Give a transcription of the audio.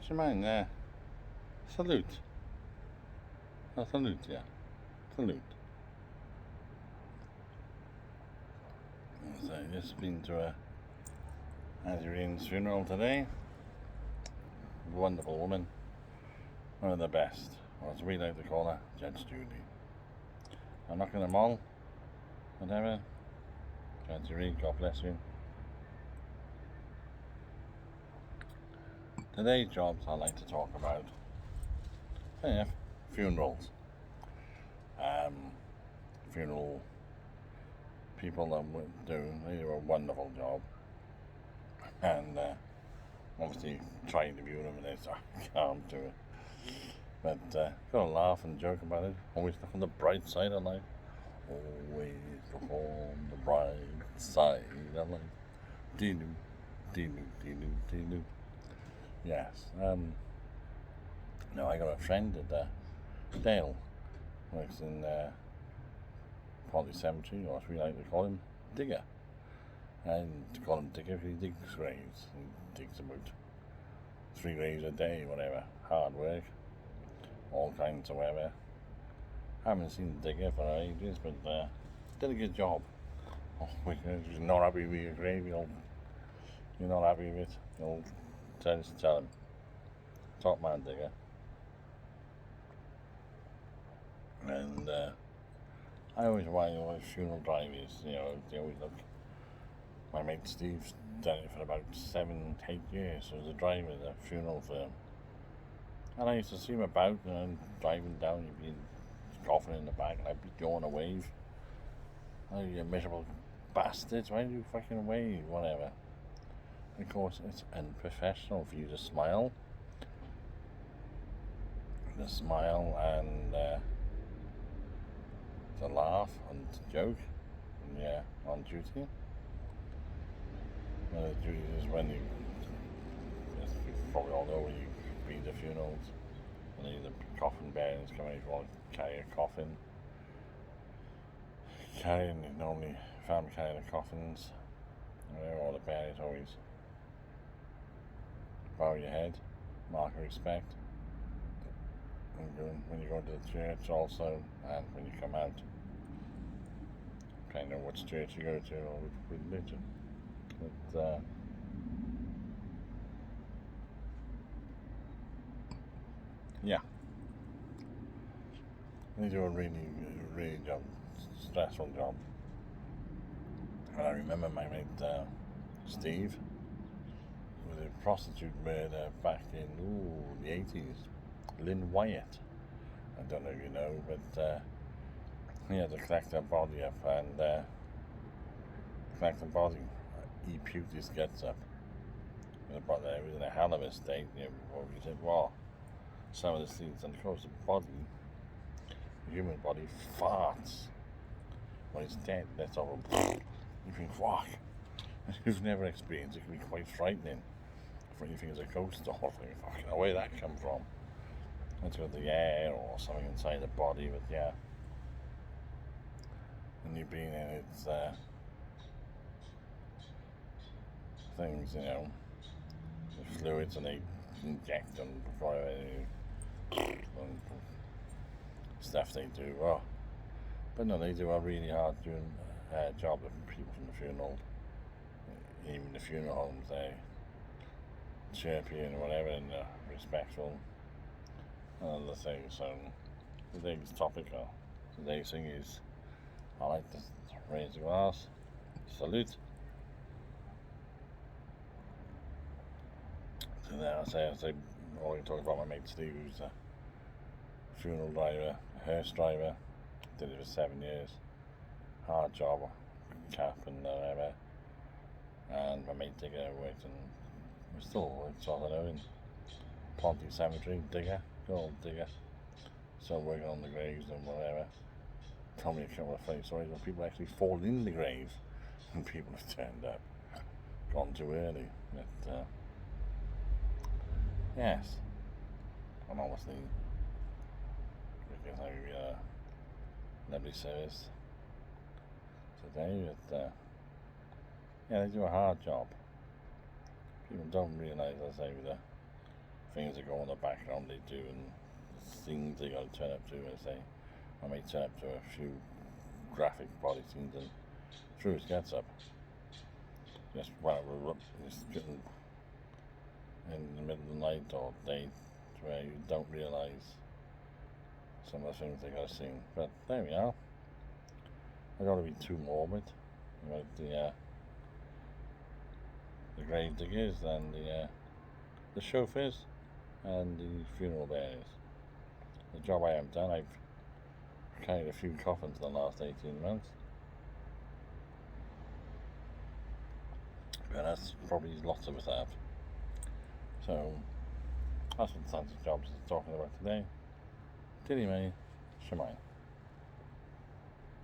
Shemang, salute. Salute, yeah. Salute. So, just been to a Azarine's funeral today. Wonderful woman. One of the best. Or as we like to call her, Judge Judy. I'm not going to mall. Whatever. Judge Judy, God bless you. Today's jobs I like to talk about. Yeah, funerals. Funeral people that they do a wonderful job. And obviously trying to view them and it's I can't do it. But gotta laugh and joke about it. Always look on the bright side of life. Always look on the bright side of life. Dee-doo, dee-doo, dee-doo, dee-doo. Yes. No, I got a friend at Dale. Works in Ponty Cemetery, or as we like to call him, Digger. And to call him Digger, he digs graves. He digs about 3 graves a day, whatever. Hard work. All kinds of weather. Haven't seen Digger for ages, but did a good job. Oh, if you're not happy with your grave, you're not happy with it, you'll just tell him. Top man Digger. And I always wonder what funeral drivers, they always look. My mate Steve's done it for about 7, 8 years, so as a driver at a funeral firm. And I used to see him about and driving down, he'd be coughing in the back, and I'd be doing a wave. Oh, you miserable bastards, why do you fucking wave? Whatever. Of course, it's unprofessional for you to smile. And to laugh and to joke. And yeah, on duty. Duty is when you, as you probably all know, when you be the funerals. And the coffin bearers come out, if you want to carry a coffin. Normally, family carry the coffins. All the bearers always bow your head, mark of respect. When you go to the church also, and when you come out, depending on which church you go to or which religion. But yeah, they do a really stressful job. And I remember my mate Steve was a prostitute murder back in the 80s. Lynn Wyatt. I don't know if you know, but he had to collect her body up and collect the body. He puked his guts up. It was in a hell of a state. He said, well, some of the things, and of course the human body farts when it's dead. That's all. You think, fuck. You've never experienced it. It can be quite frightening. For anything as a ghost or something. Fucking, where did that come from? It's got the air or something inside the body, but yeah. And you've been in its things, the fluids, and they inject them before any stuff they do. Oh. But no, they do a really hard job of people from the funeral. Even the funeral homes, they chirp you and whatever, and respectful. Another thing, so today's topic, or today's thing is, I like to raise a glass, salute. So now I say, all talk about my mate Steve, who's a funeral driver, a hearse driver, did it for 7 years, hard job, cap and whatever, and my mate Digger worked, and we still sort of know in Ponty Cemetery, Digger. Old Digger, still working on the graves and whatever. Told me a couple of funny stories where people actually fall in the grave and people have turned up, gone too early. But yes, and obviously because I lovely service today. But yeah, they do a hard job. People don't realise, I say, with the things that go in the background they do, and scenes they got to turn up to, as they, I may turn up to a few graphic body scenes, and Truce gets up. Just getting in the middle of the night or day, where you don't realise some of the things they got to see. But there we are. I don't want to be too morbid about the grave diggers and the chauffeurs and the funeral bearers. The job I have done, I've carried a few coffins in the last 18 months. But that's probably lots of us have. So that's what the Santa Jobs is talking about today. Tilly May, Shemai.